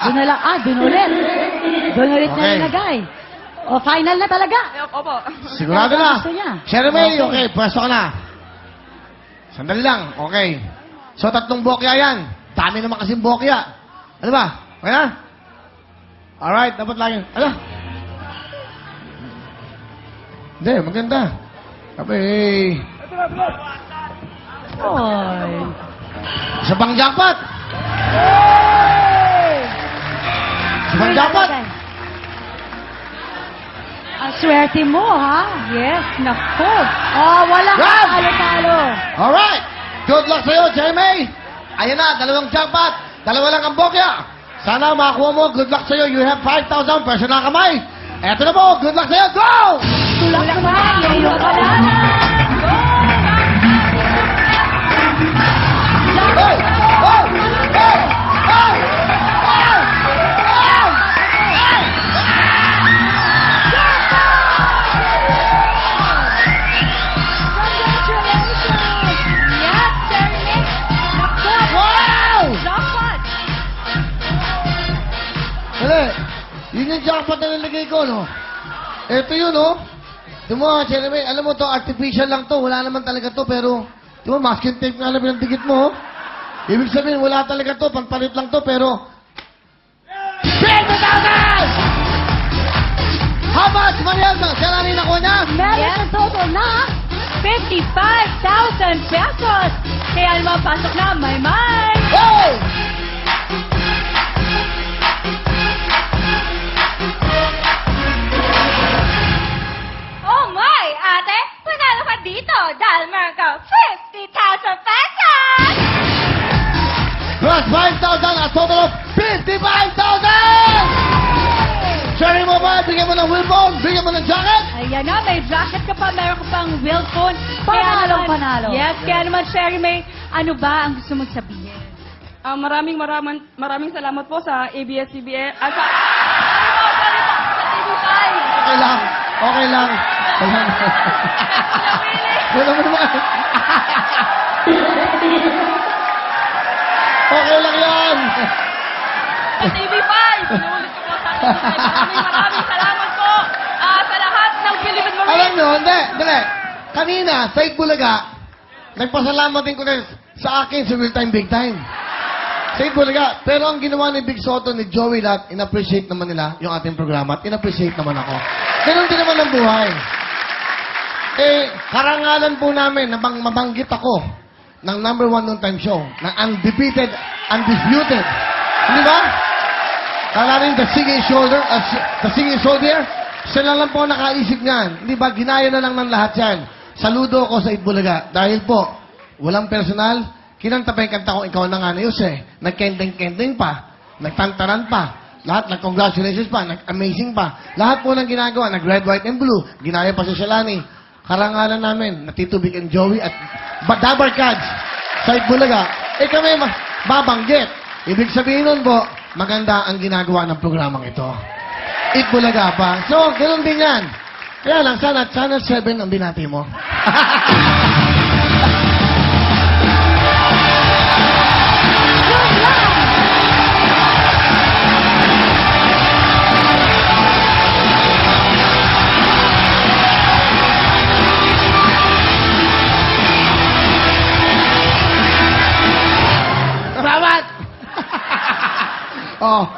Doon na lang. Doon ulit. Doon ulit na Okay. nilagay. O, final na talaga. Opo. Sigurado na. Gusto niya. Jeremy, okay, pwesto ka na. Sandali lang, okay. So, 3 bokya yan. Dami naman kasing bokya. Ano ba? Okay na? Alright, dapat lagi. Ano? Hindi, maganda. Sabi, Oy. isa pang jackpot. Isa pang jackpot. Ang swerte mo, ha? Yes, naku. Oh, wala ka Yan! talo-talo. Alright. Good luck sa'yo, Jeremy. Ayan na, 2 jackpot. 2 lang ang bokya. Sana makakuha mo. Good luck sa'yo. You have 5,000 personal kamay. Eto na po. Good luck sa'yo. Go! Tulak mo na. Ngayon ka na. Hey! Oh! Hey! Hey! Congratulations! Yes, Jeremy. Naku. Wow! Jackpot. Dali. Yun yung jackpot na nilagay ko, no? Ito yun, no? Di mo, Jeremy, alam mo to, artificial lang to. Wala naman talaga to, pero... Di mo, masking tape nga lang pinagdikit mo, oh. Ibig sabihin, wala talaga to. Pagpalit lang to, pero... 50,000! How much, Mariel? Siya lang rin ako niya? Meron ang total na 55,000 pesos. Kaya naman pasok na, may. Hey! Oh my, ate! Panalo ka dito dahil meron ka 50,000 pesos! Plus 5,000, a total of 55,000! Sharing mo ba? Bigyan mo ng wheelbone? Bigyan mo ng jacket? Ayan na, may jacket ka pa, meron ka pang wheel phone. Panalong panalo. Yes, kaya naman, Sherry May, ano ba ang gusto mong sabihin? Maraming salamat po sa ABS-CBN at sa... sa TV5! Okay lang. Okay lang. Wala mo naman. Okay lang yan. Sa TV5! Sinulit ko po sa TV5. Maraming salamat po sa lahat ng Philippine Marine. Alam nyo, hindi. Dali. Kanina, sa Itbulaga, nagpasalamat din ko rin sa akin sa Real Time Big Time. Sa Itbulaga. Pero ang ginawa ni Big Soto, ni Joey lahat, in-appreciate naman nila yung ating programa at in-appreciate naman ako. Ganun din naman ang buhay. Karangalan po namin na mabanggit ako ng number 1 noon time show, ng undefeated, undisputed. Hindi ba? Kala rin the singing soldier, siya lang po nakaisip niyan. Hindi ba? Ginaya na lang ng lahat yan. Saludo ako sa Itbulaga. Dahil po, walang personal, kinanta pa yung kanta ko, ikaw na nga na Yus eh. Nag-kending-kending pa. Nagtantaran pa. Lahat, nag-congratulations pa. Nag-amazing pa. Lahat po ng ginagawa, nag-red, white, and blue. Ginaya pa si Shalani. Karangalan namin, na Tito Vic and Joey at Dabar Cads sa Itbulaga. Kami babanggit. Ibig sabihin nun po, maganda ang ginagawa ng programang ito. Itbulaga pa. So, ganoon din yan. Kaya lang, sana Channel 7 ang binati mo. Salamat! Oh,